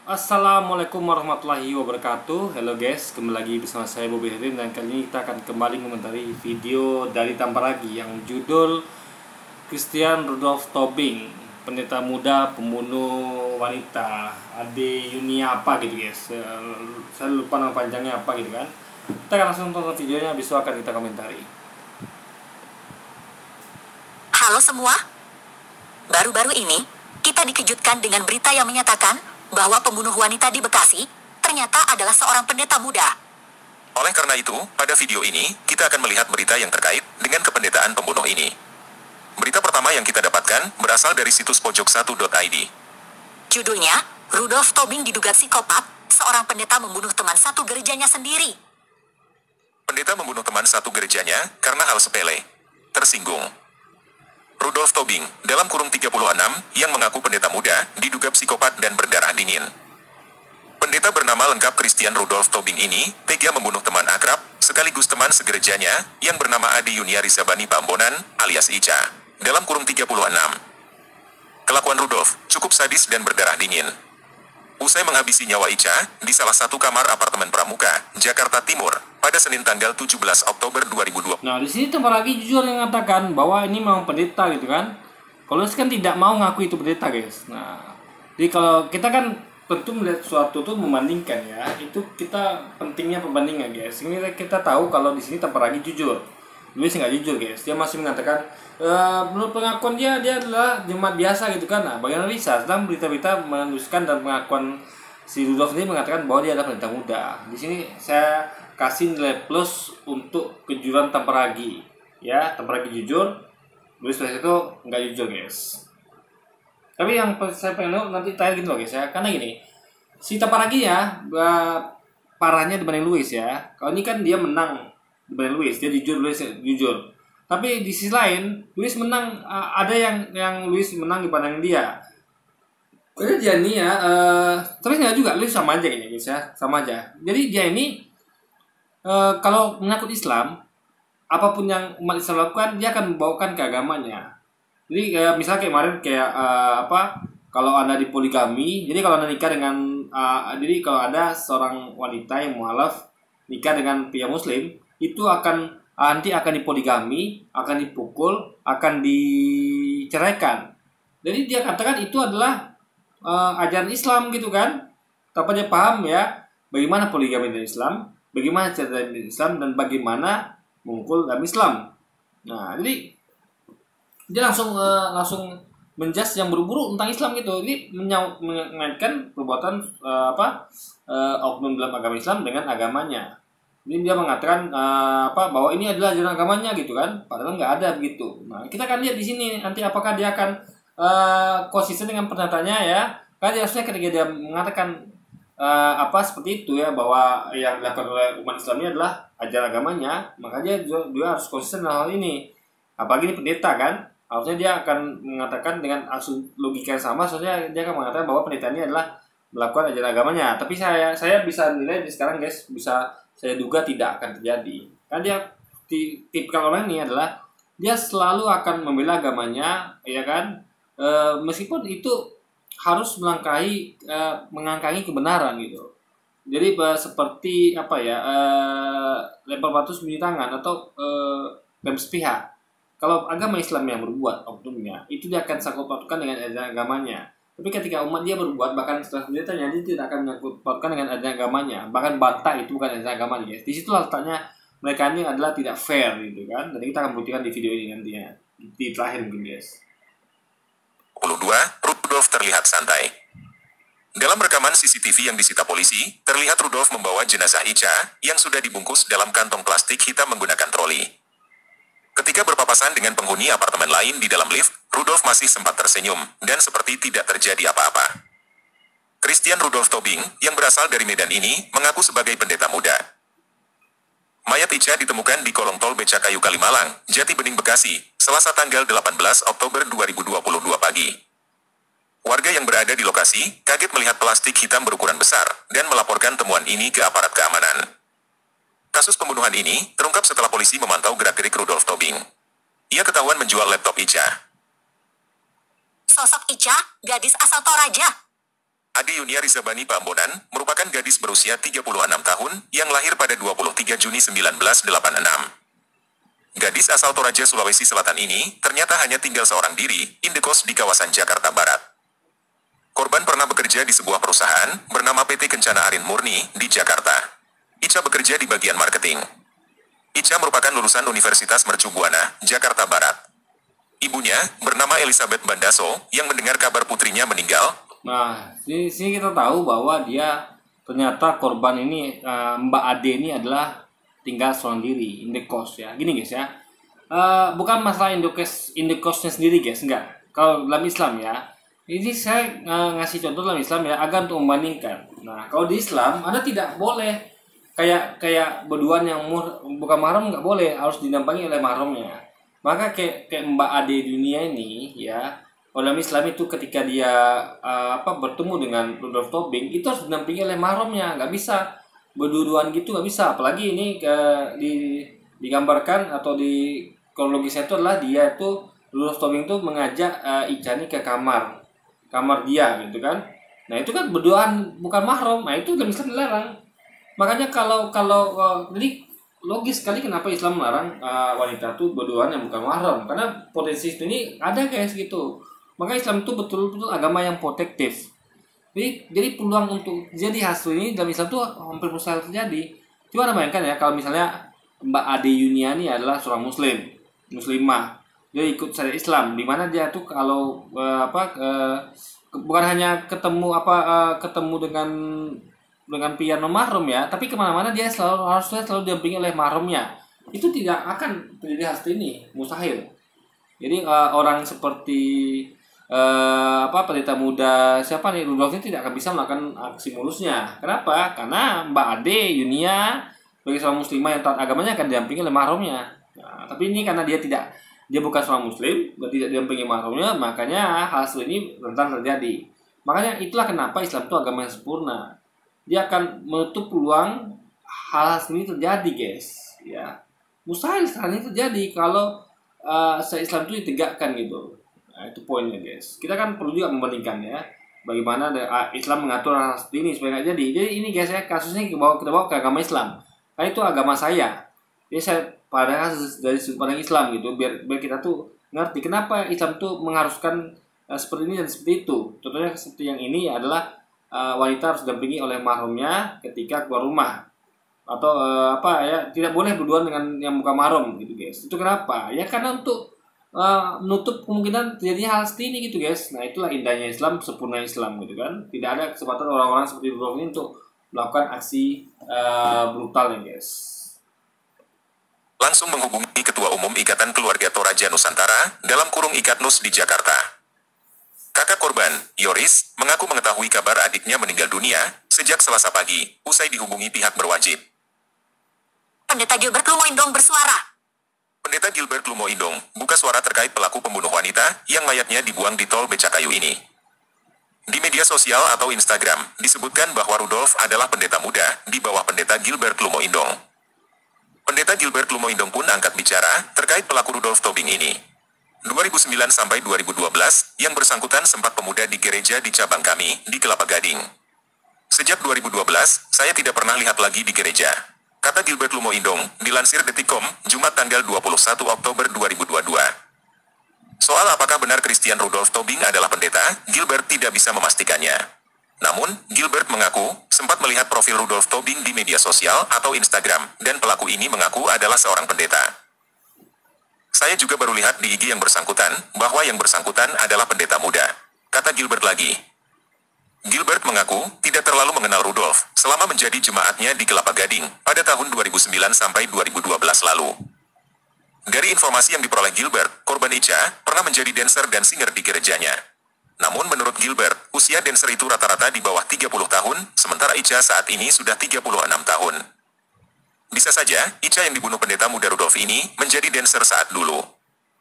Assalamualaikum warahmatullahi wabarakatuh. Hello guys, kembali lagi bersama saya Bobby Hedin. Dan kali ini kita akan kembali mengomentari video dari Tamparagi yang judul Christian Rudolph Tobing, pendeta muda pembunuh wanita, Ade Yunia apa gitu guys. Saya lupa nama panjangnya apa gitu kan. Kita akan langsung tonton videonya, habis itu akan kita komentari. Halo semua, baru-baru ini kita dikejutkan dengan berita yang menyatakan bahwa pembunuh wanita di Bekasi ternyata adalah seorang pendeta muda. Oleh karena itu, pada video ini, kita akan melihat berita yang terkait dengan kependetaan pembunuh ini. Berita pertama yang kita dapatkan berasal dari situs pojok1.id. Judulnya, Rudolph Tobing diduga psikopat, seorang pendeta membunuh teman satu gerejanya sendiri. Pendeta membunuh teman satu gerejanya karena hal sepele. Tersinggung. Rudolph Tobing, dalam kurung 36, yang mengaku pendeta muda, diduga psikopat dan berdarah dingin. Pendeta bernama lengkap Christian Rudolph Tobing ini, tega membunuh teman akrab, sekaligus teman segerejanya, yang bernama Ade Yunia Rizabani Pambonan, alias Ica, dalam kurung 36. Kelakuan Rudolph cukup sadis dan berdarah dingin. Usai menghabisi nyawa Ica, di salah satu kamar apartemen Pramuka, Jakarta Timur, pada Senin tanggal 17 Oktober 2020. Nah, di sini Tamparagi jujur yang mengatakan bahwa ini memang pendeta gitu kan. Kalau kan tidak mau ngaku itu pendeta guys. Nah, jadi kalau kita kan tentu melihat suatu tuh membandingkan ya, itu kita pentingnya perbandingan guys. Ini kita tahu kalau di sini Tamparagi jujur. Luis nggak jujur guys. Dia masih mengatakan menurut pengakuan dia adalah jemaat biasa gitu kan. Nah, bagaimana bisa? Sedang berita-berita menuliskan dan pengakuan si Rudolph sendiri mengatakan bahwa dia adalah pendeta muda. Di sini saya kasih nilai plus untuk kejujuran Tamparagi. Ya, Tamparagi jujur. Luis itu nggak jujur guys. Tapi yang saya pengen nanti tanya gitu loh guys ya, karena gini, si Tamparagi ya parahnya dibanding Luis ya. Kalau ini kan dia menang dibanding Luis, dia jujur. Tapi di sisi lain, Luis menang, ada yang Luis menang dibanding dia. Jadi dia ini ya, tapi nggak juga, Luis sama aja kayaknya guys ya, sama aja. Jadi dia ini kalau menyangkut Islam, apapun yang umat Islam lakukan, dia akan membawakan ke agamanya. Jadi misalnya kayak kemarin kayak kalau Anda di poligami, jadi kalau Anda nikah dengan jadi kalau ada seorang wanita yang mualaf nikah dengan pria muslim, itu nanti akan dipoligami, akan dipukul, akan diceraikan. Jadi dia katakan itu adalah ajaran Islam gitu kan. Tanpa dia paham ya bagaimana poligami dalam Islam, bagaimana cara dalam Islam, dan bagaimana memukul dalam Islam. Nah, jadi dia langsung menjas yang buru-buru tentang Islam gitu. Ini mengaitkan perbuatan oknum dalam agama Islam dengan agamanya. Jadi dia mengatakan bahwa ini adalah ajaran agamanya gitu kan. Padahal nggak ada begitu. Nah, kita akan lihat di sini nanti apakah dia akan konsisten dengan pernyataannya ya. Karena harusnya ketika dia mengatakan seperti itu ya, bahwa yang dilakukan oleh umat Islam ini adalah ajaran agamanya, maka dia harus konsisten dalam hal ini. Apalagi ini pendeta kan, harusnya dia akan mengatakan dengan logika yang sama, soalnya dia akan mengatakan bahwa pendeta ini adalah melakukan ajaran agamanya. Tapi saya bisa nilai sekarang guys, bisa saya duga tidak akan terjadi. Karena dia tipikal orang ini adalah dia selalu akan membela agamanya, ya kan, meskipun itu harus mengangkangi kebenaran gitu. Jadi seperti lempar batu sembunyi tangan atau lem sepihak. Kalau agama Islam yang berbuat oknumnya, itu dia akan sangkut pautkan dengan ajaran agamanya. Tapi ketika umat dia berbuat, bahkan setelah pendetanya, dia tidak akan menyangkut pautkan dengan ajaran agamanya. Bahkan bantah itu bukan ajaran agamanya guys. Di situ letaknya mereka ini adalah tidak fair gitu kan. Dan kita akan buktikan di video ini nantinya di terakhir mungkin guys. 22, Rudolph terlihat santai. Dalam rekaman CCTV yang disita polisi, terlihat Rudolph membawa jenazah Ica yang sudah dibungkus dalam kantong plastik hitam menggunakan troli. Ketika berpapasan dengan penghuni apartemen lain di dalam lift, Rudolph masih sempat tersenyum dan seperti tidak terjadi apa-apa. Christian Rudolph Tobing, yang berasal dari Medan ini, mengaku sebagai pendeta muda. Mayat Ica ditemukan di kolong tol Becakayu Kalimalang, Jati Bening, Bekasi, Selasa tanggal 18 Oktober 2022 pagi. Warga yang berada di lokasi kaget melihat plastik hitam berukuran besar dan melaporkan temuan ini ke aparat keamanan. Kasus pembunuhan ini terungkap setelah polisi memantau gerak-gerik Rudolph Tobing. Ia ketahuan menjual laptop Ica. Sosok Ica, gadis asal Toraja. Ade Yunia Rizabani Pambonan merupakan gadis berusia 36 tahun yang lahir pada 23 Juni 1986. Gadis asal Toraja, Sulawesi Selatan ini ternyata hanya tinggal seorang diri indekos di kawasan Jakarta Barat. Korban pernah bekerja di sebuah perusahaan bernama PT Kencana Arin Murni di Jakarta. Ica bekerja di bagian marketing. Ica merupakan lulusan Universitas Mercu Buana, Jakarta Barat. Ibunya bernama Elizabeth Bandaso yang mendengar kabar putrinya meninggal. Nah, di sini kita tahu bahwa dia ternyata korban ini, Mbak Ade ini adalah tinggal seorang diri, indekos ya. Gini guys ya, bukan masalah indekosnya sendiri guys, enggak. Kalau dalam Islam ya, ini saya ngasih contoh dalam Islam ya, agar untuk membandingkan. Nah, kalau di Islam, Anda tidak boleh kayak berduaan yang bukan mahram, nggak boleh, harus didampingi oleh mahramnya. Maka kayak Mbak Ade dunia ini ya, dalam Islam itu ketika dia bertemu dengan Rudolf Tobing itu harus didampingi oleh mahramnya, nggak bisa berdua-duaan gitu, nggak bisa. Apalagi ini digambarkan atau di kronologisnya itu adalah dia itu Rudolf Tobing itu mengajak Ica ini ke kamar dia gitu kan. Nah itu kan berduaan bukan mahram, nah itu dalam Islam dilarang. Makanya kalau jadi logis sekali kenapa Islam melarang wanita itu berduaan yang bukan mahram, karena potensi itu ini ada guys gitu. Maka Islam itu betul-betul agama yang protektif. Jadi peluang untuk jadi hasil ini dalam Islam itu hampir mustahil terjadi. Coba Anda bayangkan ya, kalau misalnya Mbak Ade Yuniani adalah seorang muslimah, dia ikut syariat Islam, di mana dia tuh kalau bukan hanya ketemu dengan pria non mahram ya, tapi kemana-mana dia harusnya selalu didampingi oleh mahramnya. Itu tidak akan terjadi hasil ini, mustahil. Jadi orang seperti pendeta muda siapa nih Rudolf ini tidak akan bisa melakukan aksi mulusnya. Kenapa? Karena Mbak Ade Yunia sebagai seorang muslimah yang taat agamanya akan didampingi oleh mahramnya. Nah, tapi ini karena dia bukan seorang muslim, tidak didampingi mahramnya, makanya hal ini rentan terjadi. Makanya itulah kenapa Islam itu agama yang sempurna. Dia akan menutup peluang hal ini terjadi, guys. Ya, mustahil hal ini terjadi kalau se-Islam itu ditegakkan gitu. Nah, itu poinnya guys. Kita kan perlu juga membandingkan ya, bagaimana Islam mengatur hal seperti ini supaya nggak jadi. Jadi ini guys ya, kasusnya kita bawa ke agama Islam. Karena itu agama saya. Jadi saya pada kasus dari sudut pandang Islam gitu, biar kita tuh ngerti kenapa Islam tuh mengharuskan seperti ini dan seperti itu. Contohnya seperti yang ini adalah wanita harus didampingi oleh mahramnya ketika keluar rumah. Atau tidak boleh berduaan dengan yang bukan mahram gitu guys. Itu kenapa? Ya karena untuk menutup kemungkinan terjadinya hal seperti ini gitu guys. Nah itulah indahnya Islam, sempurna Islam gitu kan. Tidak ada kesempatan orang-orang seperti Rudolf ini untuk melakukan aksi brutalnya guys. Langsung menghubungi Ketua Umum Ikatan Keluarga Toraja Nusantara dalam kurung Ikatnus di Jakarta. Kakak korban, Yoris, mengaku mengetahui kabar adiknya meninggal dunia sejak Selasa pagi, usai dihubungi pihak berwajib. Pendeta Gilbert Lumoindong bersuara. Pendeta Gilbert Lumoindong buka suara terkait pelaku pembunuh wanita yang mayatnya dibuang di tol Becakayu ini. Di media sosial atau Instagram, disebutkan bahwa Rudolf adalah pendeta muda di bawah pendeta Gilbert Lumoindong. Pendeta Gilbert Lumoindong pun angkat bicara terkait pelaku Rudolf Tobing ini. 2009 sampai 2012, yang bersangkutan sempat pemuda di gereja di cabang kami, di Kelapa Gading. Sejak 2012, saya tidak pernah lihat lagi di gereja, kata Gilbert Lumoindong, dilansir Detikcom, Jumat tanggal 21 Oktober 2022. Soal apakah benar Christian Rudolf Tobing adalah pendeta, Gilbert tidak bisa memastikannya. Namun, Gilbert mengaku sempat melihat profil Rudolf Tobing di media sosial atau Instagram, dan pelaku ini mengaku adalah seorang pendeta. Saya juga baru lihat di IG yang bersangkutan, bahwa yang bersangkutan adalah pendeta muda, kata Gilbert lagi. Gilbert mengaku tidak terlalu mengenal Rudolf selama menjadi jemaatnya di Kelapa Gading pada tahun 2009 sampai 2012 lalu. Dari informasi yang diperoleh Gilbert, korban Ica pernah menjadi dancer dan singer di gerejanya. Namun menurut Gilbert, usia dancer itu rata-rata di bawah 30 tahun, sementara Ica saat ini sudah 36 tahun. Bisa saja, Ica yang dibunuh pendeta muda Rudolf ini menjadi dancer saat dulu.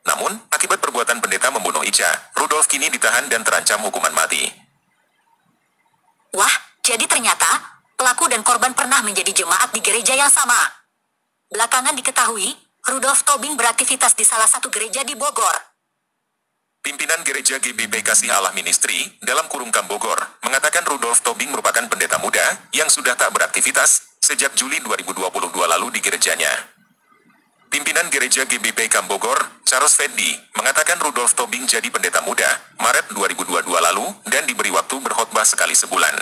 Namun, akibat perbuatan pendeta membunuh Ica, Rudolf kini ditahan dan terancam hukuman mati. Wah, jadi ternyata pelaku dan korban pernah menjadi jemaat di gereja yang sama. Belakangan diketahui, Rudolf Tobing beraktivitas di salah satu gereja di Bogor. Pimpinan Gereja GBP Kasih Allah Ministry, dalam kurung Kambogor, mengatakan Rudolf Tobing merupakan pendeta muda yang sudah tak beraktivitas sejak Juli 2022 lalu di gerejanya. Pimpinan Gereja GBP Kambogor, Charles Feddi, mengatakan Rudolf Tobing jadi pendeta muda Maret 2022 lalu dan diberi waktu berkhotbah sekali sebulan.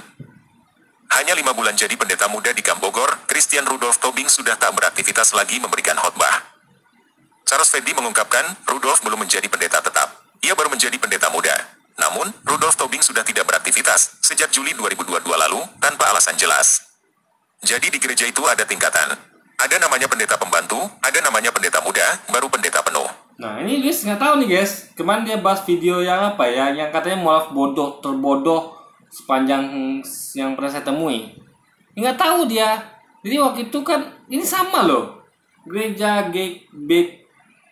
Hanya 5 bulan jadi pendeta muda di Kambogor, Christian Rudolf Tobing sudah tak beraktivitas lagi memberikan khotbah. Charles Feddi mengungkapkan, Rudolf belum menjadi pendeta tetap. Ia baru menjadi pendeta muda. Namun, Rudolf Tobing sudah tidak beraktivitas sejak Juli 2022 lalu tanpa alasan jelas. Jadi di gereja itu ada tingkatan. Ada namanya pendeta pembantu, ada namanya pendeta muda, baru pendeta penuh. Nah ini Luis nggak tahu nih guys. Kemarin dia bahas video yang apa ya, yang katanya mualaf bodoh terbodoh sepanjang yang pernah saya temui. Nggak tahu dia. Jadi waktu itu kan ini sama loh. Gereja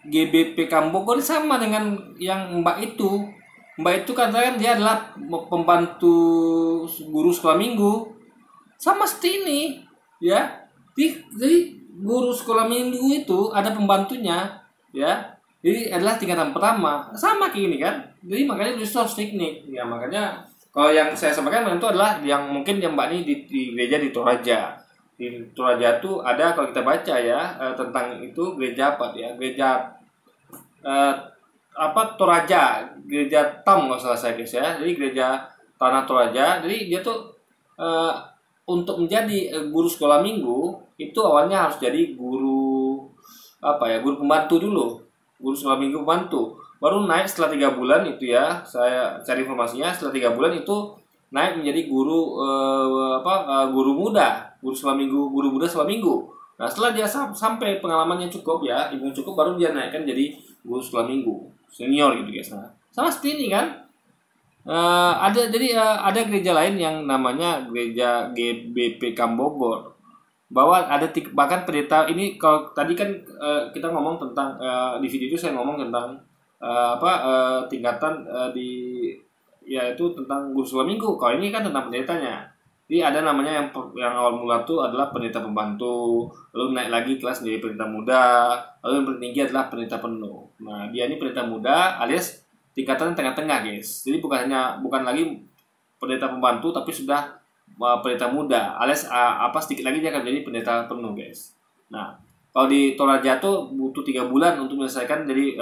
GBP Kambogor sama dengan yang Mbak itu. Mbak itu katanya dia adalah pembantu guru sekolah minggu. Sama seperti ini, ya. Jadi guru sekolah minggu itu ada pembantunya, ya. Jadi adalah tingkatan pertama. Sama kayak gini kan. Jadi makanya justru harus teknik. Ya makanya kalau yang saya sampaikan itu adalah yang mungkin yang Mbak ini di gereja di Toraja. Di Toraja itu ada kalau kita baca ya tentang itu gereja apa ya? Gereja Toraja, gereja Tam nggak salah saya guys ya. Jadi gereja Tanah Toraja. Jadi dia tuh untuk menjadi guru sekolah minggu itu awalnya harus jadi guru guru pembantu dulu, guru sekolah minggu pembantu. Baru naik setelah 3 bulan itu ya, saya cari informasinya setelah 3 bulan itu naik menjadi guru guru muda, guru sekolah minggu, guru muda sekolah minggu. Nah setelah dia sampai pengalamannya cukup ya, ilmu cukup, baru dia naikkan jadi guru sekolah minggu senior gitu guys. Nah, sama seperti ini kan. Ada gereja lain yang namanya gereja GBP Kambogor. Bahwa ada bahkan pendeta ini kalau tadi kan kita ngomong tentang di video itu saya ngomong tentang tingkatan yaitu tentang guru sekolah minggu. Kalau ini kan tentang pendetanya. Jadi ada namanya yang awal mula itu adalah pendeta pembantu, lalu naik lagi kelas menjadi pendeta muda, lalu yang tertinggi adalah pendeta penuh. Nah, dia ini pendeta muda alias tingkatan tengah-tengah, guys. Jadi bukan lagi pendeta pembantu tapi sudah pendeta muda, alias sedikit lagi dia akan jadi pendeta penuh, guys. Nah, kalau di Toraja tuh butuh 3 bulan untuk menyelesaikan jadi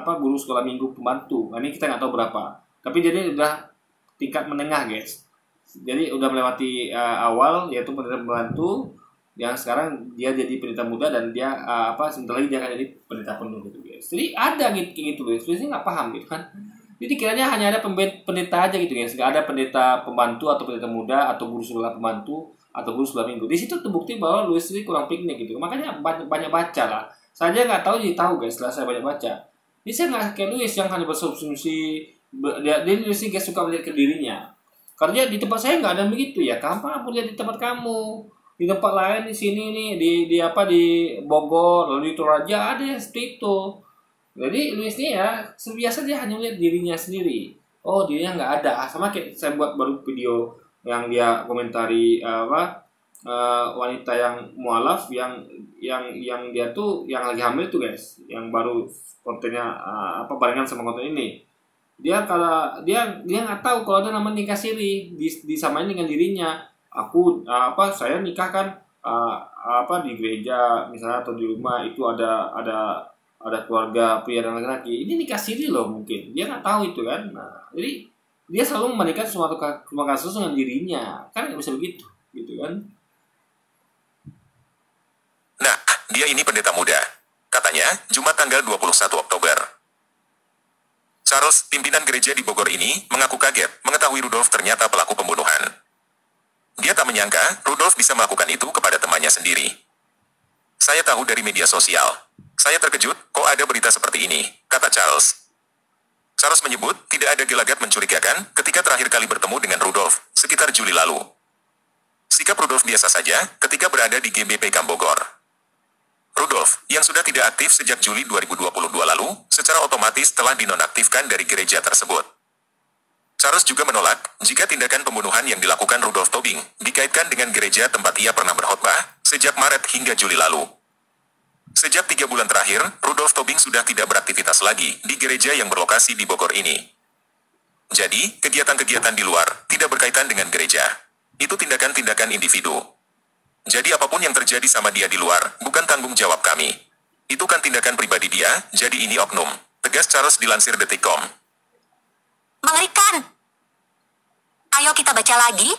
guru sekolah minggu pembantu. Nah, ini kita nggak tahu berapa. Tapi jadi udah tingkat menengah, guys. Jadi udah melewati awal yaitu pendeta pembantu, yang sekarang dia jadi pendeta muda dan dia sebentar lagi dia akan jadi pendeta penuh gitu guys. Jadi ada gitu guys. Biasanya nggak paham gitu kan. Jadi kiranya hanya ada pendeta aja gitu guys. Nggak ada pendeta pembantu atau pendeta muda atau guru sekolah pembantu atau guru sekolah minggu. Di situ terbukti bahwa Louis ini kurang piknik gitu. Makanya banyak baca lah. Saya aja nggak tahu jadi tahu guys setelah saya banyak baca. Ini saya nggak kayak Louis yang hanya bersubsumsi. Dia Louis ini guys suka melihat ke dirinya. Karena di tempat saya nggak ada begitu ya. Kapan pun lihat di tempat kamu, di tempat lain di sini nih di Bogor lalu di Toraja ada yang seperti itu. Jadi Louis ini ya biasa dia hanya lihat dirinya sendiri. Oh dirinya nggak ada. Sama kayak saya buat baru video yang dia komentari wanita yang mualaf yang dia tuh yang lagi hamil tuh guys, yang baru kontennya barengan sama konten ini. Dia nggak tahu kalau ada nama nikah siri disamain dengan dirinya. Saya nikah kan di gereja misalnya atau di rumah itu ada keluarga pria dan laki-laki. Ini nikah siri loh mungkin. Dia nggak tahu itu kan. Nah, jadi dia selalu membandingkan suatu kasus dengan dirinya. Kan nggak bisa begitu, gitu kan. Nah, dia ini pendeta muda. Katanya, Jumat tanggal 21 Oktober. Charles, pimpinan gereja di Bogor ini, mengaku kaget mengetahui Rudolf ternyata pelaku pembunuhan. Dia tak menyangka Rudolf bisa melakukan itu kepada temannya sendiri. Saya tahu dari media sosial. Saya terkejut, kok ada berita seperti ini, kata Charles. Charles menyebut tidak ada gelagat mencurigakan ketika terakhir kali bertemu dengan Rudolf, sekitar Juli lalu. Sikap Rudolf biasa saja ketika berada di GBP Kambogor. Rudolf, yang sudah tidak aktif sejak Juli 2022 lalu, secara otomatis telah dinonaktifkan dari gereja tersebut. Charles juga menolak jika tindakan pembunuhan yang dilakukan Rudolf Tobing dikaitkan dengan gereja tempat ia pernah berkhotbah sejak Maret hingga Juli lalu. Sejak 3 bulan terakhir, Rudolf Tobing sudah tidak beraktivitas lagi di gereja yang berlokasi di Bogor ini. Jadi, kegiatan-kegiatan di luar tidak berkaitan dengan gereja. Itu tindakan-tindakan individu. Jadi apapun yang terjadi sama dia di luar, bukan tanggung jawab kami. Itu kan tindakan pribadi dia, jadi ini oknum. Tegas Charles dilansir Detikcom. Mengerikan! Ayo kita baca lagi.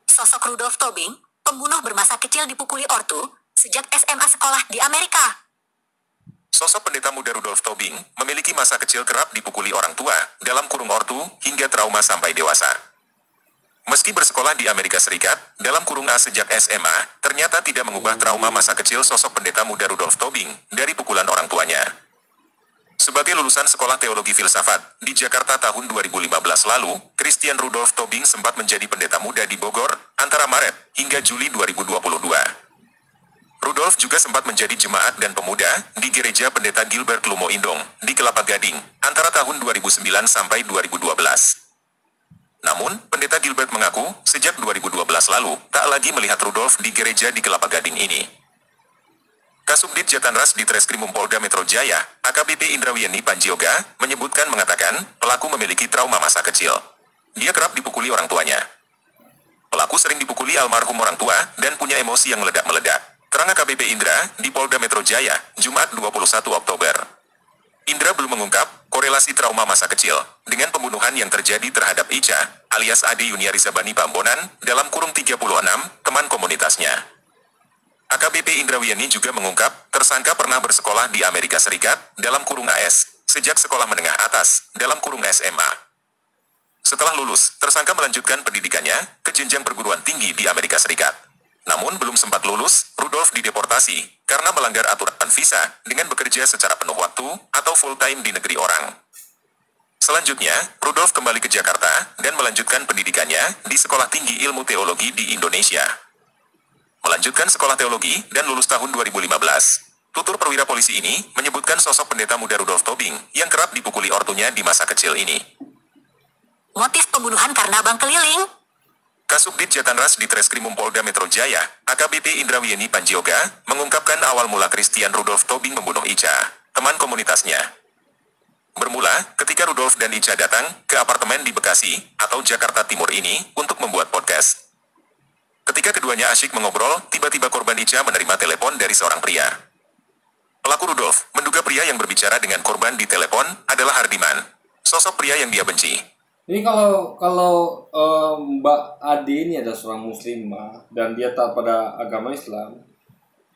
Sosok Rudolf Tobing, pembunuh bermasa kecil dipukuli ortu, sejak SMA sekolah di Amerika. Sosok pendeta muda Rudolf Tobing memiliki masa kecil kerap dipukuli orang tua, dalam kurung ortu, hingga trauma sampai dewasa. Meski bersekolah di Amerika Serikat, dalam kurung A sejak SMA, ternyata tidak mengubah trauma masa kecil sosok pendeta muda Rudolf Tobing dari pukulan orang tuanya. Sebagai lulusan Sekolah Teologi Filsafat di Jakarta tahun 2015 lalu, Christian Rudolf Tobing sempat menjadi pendeta muda di Bogor antara Maret hingga Juli 2022. Rudolf juga sempat menjadi jemaat dan pemuda di Gereja Pendeta Gilbert Lumo Indong di Kelapa Gading antara tahun 2009 sampai 2012. Namun, Pendeta Gilbert mengaku sejak 2012 lalu tak lagi melihat Rudolf di gereja di Kelapa Gading ini. Kasubdit Jatanras di Treskrimum Polda Metro Jaya, AKBP Indrawieni Panjioga, mengatakan pelaku memiliki trauma masa kecil. Dia kerap dipukuli orang tuanya. Pelaku sering dipukuli almarhum orang tua dan punya emosi yang meledak-meledak. Terang AKBP Indra di Polda Metro Jaya, Jumat 21 Oktober. Indra belum mengungkap korelasi trauma masa kecil dengan pembunuhan yang terjadi terhadap Ica, alias Ade Yuniarisa Bani Pambonan, dalam kurung 36, teman komunitasnya. AKBP Indrawieni juga mengungkap, tersangka pernah bersekolah di Amerika Serikat, dalam kurung AS, sejak sekolah menengah atas, dalam kurung SMA. Setelah lulus, tersangka melanjutkan pendidikannya ke jenjang perguruan tinggi di Amerika Serikat. Namun belum sempat lulus, Rudolf dideportasi karena melanggar aturan visa dengan bekerja secara penuh waktu atau full-time di negeri orang. Selanjutnya, Rudolf kembali ke Jakarta dan melanjutkan pendidikannya di Sekolah Tinggi Ilmu Teologi di Indonesia. Melanjutkan sekolah teologi dan lulus tahun 2015. Tutur perwira polisi ini menyebutkan sosok pendeta muda Rudolf Tobing yang kerap dipukuli ortunya di masa kecil ini. Motif pembunuhan karena bank keliling. Kasubdit Jatanras di Treskrimum Polda Metro Jaya, AKBP Indrawieni Panjioga, mengungkapkan awal mula Christian Rudolf Tobing membunuh Ica, teman komunitasnya. Bermula, ketika Rudolf dan Ica datang ke apartemen di Bekasi, atau Jakarta Timur ini, untuk membuat podcast. Ketika keduanya asyik mengobrol, tiba-tiba korban Ica menerima telepon dari seorang pria. Pelaku Rudolf menduga pria yang berbicara dengan korban di telepon adalah Hardiman, sosok pria yang dia benci. Ini kalau Mbak Ade ini adalah seorang muslimah dan dia taat pada agama Islam,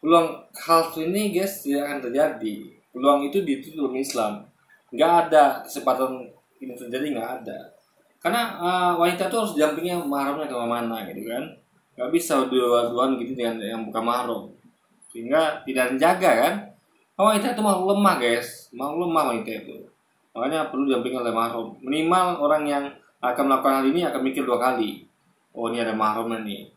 peluang hal ini guys tidak akan terjadi. Peluang itu ditutup Islam, nggak ada kesempatan ini terjadi, nggak ada. Karena wanita itu harus didampingi mahramnya kemana-mana gitu kan, nggak bisa dua-duaan gitu dengan yang bukan mahram, sehingga tidak terjaga kan. Wanita itu mau lemah guys, mau lemah wanita itu. Makanya perlu didampingi oleh mahram. Minimal orang yang akan melakukan hal ini akan mikir 2 kali. Oh, ini ada mahramnya nih,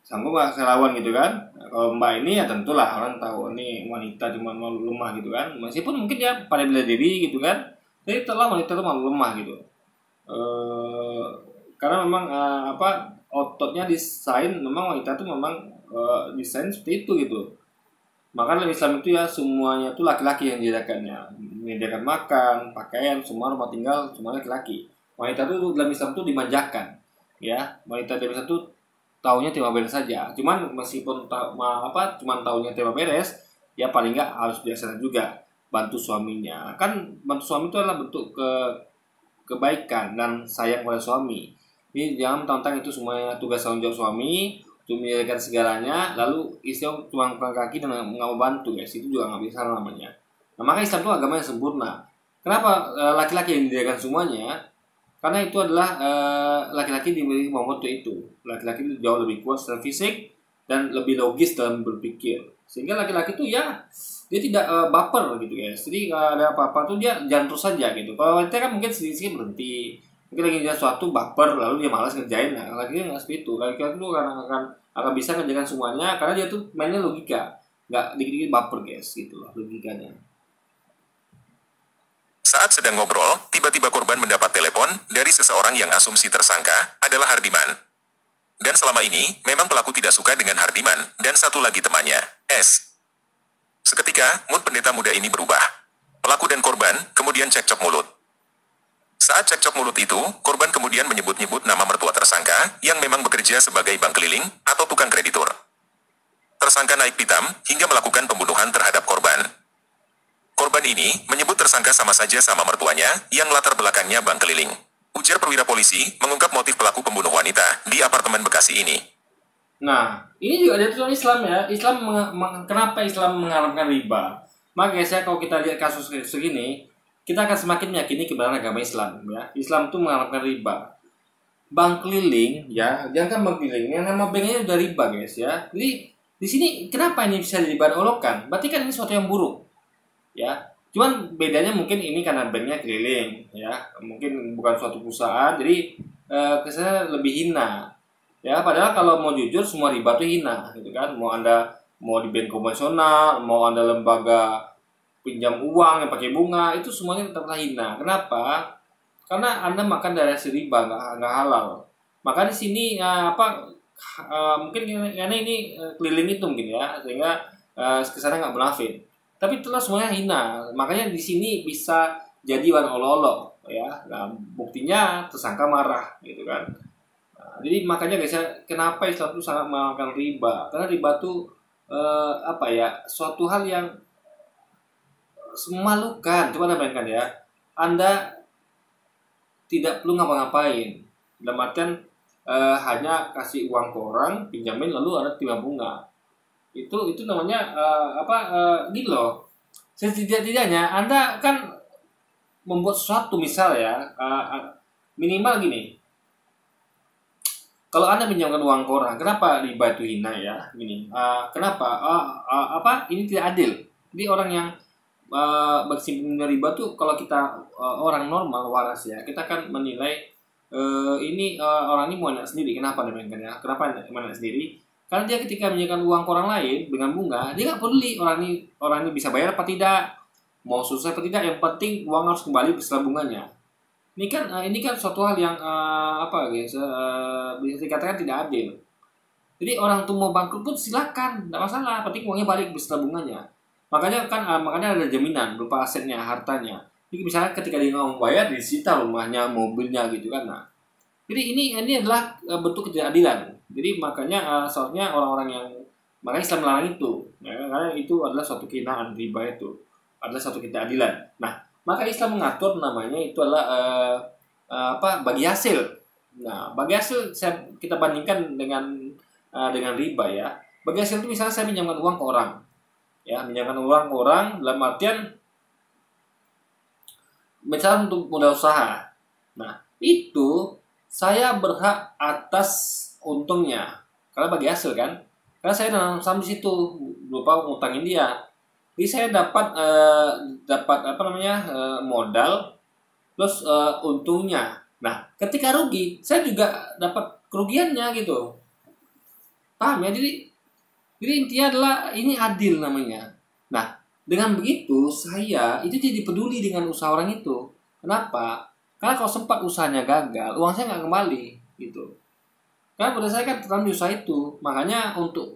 sanggup gak saya lawan gitu kan. Nah, kalau mbak ini ya tentulah orang tahu ini wanita cuma mau lemah gitu kan. Meskipun mungkin dia pada bela diri gitu kan, tapi telah wanita itu mau lemah gitu. Karena memang ototnya desain, memang wanita itu memang desain seperti itu gitu. Maka dalam Islam itu ya semuanya itu laki-laki yang menyediakannya, menyediakan makan, pakaian, semua rumah tinggal semua laki-laki. Wanita itu dalam Islam itu dimanjakan, ya. Wanita dalam Islam itu taunya terima beres saja. Cuman meskipun cuman taunya terima beres, ya paling nggak harus biasa juga bantu suaminya. Kan bantu suami itu adalah bentuk kebaikan dan sayang pada suami. Ini jangan mentang-mentang itu semuanya tugas tanggung jawab suami, untuk menyediakan segalanya, lalu istri cuma angkat kaki dan nggak mau bantu guys, itu juga nggak bisa namanya. Nah, maka Islam itu agama yang sempurna. Kenapa laki-laki yang menyediakan semuanya? Karena itu adalah laki-laki dimiliki Muhammad itu. Laki-laki itu jauh lebih kuat secara fisik dan lebih logis dalam berpikir. Sehingga laki-laki itu ya dia tidak baper gitu guys. Jadi kalau ada apa-apa tuh dia jalan terus saja gitu. Kalau wanita kan mungkin sedikit berhenti. Mungkin lagi ngerjain sesuatu baper lalu dia malas ngerjain. Nah, laki-laki nggak seperti itu. Laki-laki itu akan bisa ngerjakan semuanya karena dia tuh mainnya logika, nggak dikit-dikit baper guys gitu loh logikanya. Saat sedang ngobrol, tiba-tiba korban mendapat telepon dari seseorang yang asumsi tersangka adalah Hardiman. Dan selama ini, memang pelaku tidak suka dengan Hardiman dan satu lagi temannya, S. Seketika, mood pendeta muda ini berubah. Pelaku dan korban kemudian cekcok mulut. Saat cekcok mulut itu, korban kemudian menyebut-nyebut nama mertua tersangka yang memang bekerja sebagai bank keliling atau tukang kreditur. Tersangka naik pitam hingga melakukan pembunuhan terhadap korban. Korban ini menyebut tersangka sama saja sama mertuanya yang latar belakangnya bank keliling. Ujar perwira polisi mengungkap motif pelaku pembunuh wanita di apartemen Bekasi ini. Nah, ini juga ada tulisan Islam ya. Kenapa Islam mengharamkan riba? Maka guys ya, kalau kita lihat kasus segini, kita akan semakin meyakini kebenaran agama Islam ya. Islam itu mengharamkan riba. Bank keliling ya, jangan bank keliling, yang nama banknya udah riba guys ya. Jadi di sini kenapa ini bisa jadi bahan olokan? Berarti kan ini sesuatu yang buruk ya. Cuman bedanya mungkin ini karena banknya keliling ya, mungkin bukan suatu perusahaan, jadi kesannya lebih hina ya. Padahal kalau mau jujur semua riba itu hina gitu kan. Mau di bank konvensional, mau Anda lembaga pinjam uang yang pakai bunga, itu semuanya tetaplah hina. Kenapa? Karena Anda makan dari hasil riba, nggak halal. Maka di sini mungkin karena ini keliling itu mungkin ya, sehingga kesana nggak munafik. Tapi itulah semuanya hina. Makanya di sini bisa jadi bahan olok-olok ya. Nah, buktinya tersangka marah gitu kan. Nah, jadi makanya guys ya, kenapa Islam itu sangat mengharamkan riba? Karena riba itu suatu hal yang memalukan. Coba Anda bayangkan ya, Anda tidak perlu ngapa-ngapain, dalam artian hanya kasih uang ke orang, pinjamin lalu ada timah bunga. Itu namanya gini loh. Setidak-tidaknya Anda kan membuat sesuatu, misal ya, minimal gini. Kalau Anda pinjamkan uang ke orang, kenapa riba itu hina ya? Gini, kenapa? Ini tidak adil. Jadi orang yang berkecimpung riba tuh, kalau kita orang normal waras ya, kita kan menilai orang ini mau enak sendiri. Kenapa demikian ya? Kenapa mau enak sendiri? Karena dia ketika menyediakan uang ke orang lain dengan bunga, dia nggak peduli orang ini bisa bayar apa tidak, mau susah apa tidak, yang penting uang harus kembali beserta bunganya. Ini kan suatu hal yang bisa dikatakan tidak adil. Jadi orang tuh mau bangkrut pun silakan, tidak masalah, penting uangnya balik beserta bunganya. Makanya ada jaminan berupa asetnya, hartanya. Jadi misalnya ketika dia nggak mau bayar, disita rumahnya, mobilnya gitu kan. Nah, jadi ini adalah bentuk ketidakadilan. Jadi makanya soalnya makanya Islam melarang itu, ya, karena itu adalah suatu kehinaan, riba itu adalah suatu ketidakadilan. Nah, maka Islam mengatur namanya itu adalah bagi hasil. Nah, bagi hasil kita bandingkan dengan riba ya. Bagi hasil itu misalnya saya pinjamkan uang ke orang. Ya, pinjamkan uang ke orang dalam artian misalnya untuk modal usaha. Nah, itu saya berhak atas untungnya karena bagi hasil kan. Karena saya nanam saham di situ berupa ngutangin dia. Jadi saya dapat modal plus untungnya. Nah, ketika rugi, saya juga dapat kerugiannya gitu. Paham ya? Jadi intinya adalah ini adil namanya. Nah, dengan begitu saya itu jadi peduli dengan usaha orang itu. Kenapa? Karena kalau sempat usahanya gagal, uang saya nggak kembali gitu. Karena pada saya kan tetap di usaha itu. Makanya untuk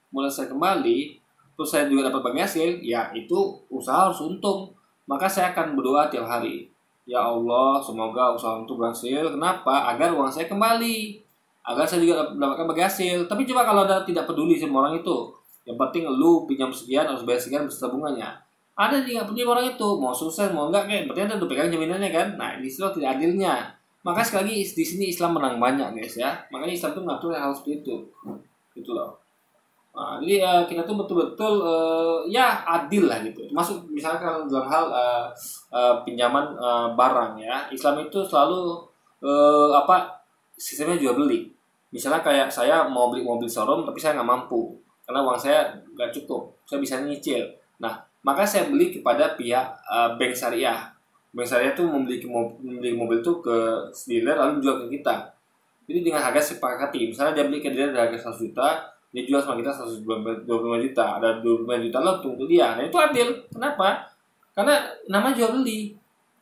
mulai saya kembali, terus saya juga dapat bagi hasil, ya itu usaha harus untung. Maka saya akan berdoa tiap hari. Ya Allah, semoga usaha itu berhasil. Kenapa? Agar uang saya kembali. Agar saya juga mendapatkan bagi hasil. Tapi coba kalau Anda tidak peduli sama orang itu, yang penting lu pinjam sekian harus bayar sekian beserta bunganya. Ada yang nggak peduli orang itu, mau sukses mau enggak kayak, berarti Anda udah pegang jaminannya kan. Nah, di situ tidak adilnya. Maka sekali lagi di sini Islam menang banyak guys ya. Makanya Islam itu mengatur hal seperti itu. Gitu loh. Nah, jadi kita tuh betul-betul adil lah gitu. Termasuk misalkan dalam hal pinjaman barang ya. Islam itu selalu sistemnya jual beli. Misalnya kayak saya mau beli mobil showroom tapi saya nggak mampu karena uang saya nggak cukup, saya bisa nyicil. Nah, maka saya beli kepada pihak bank syariah. Bank syariah itu membeli mobil itu ke dealer lalu jual ke kita. Jadi dengan harga sepakati. Misalnya dia beli ke dealer dengan harga 100 juta, dia jual sama kita 125 juta, ada 25 juta lah untuk dia. Nah, itu adil. Kenapa? Karena namanya jual beli.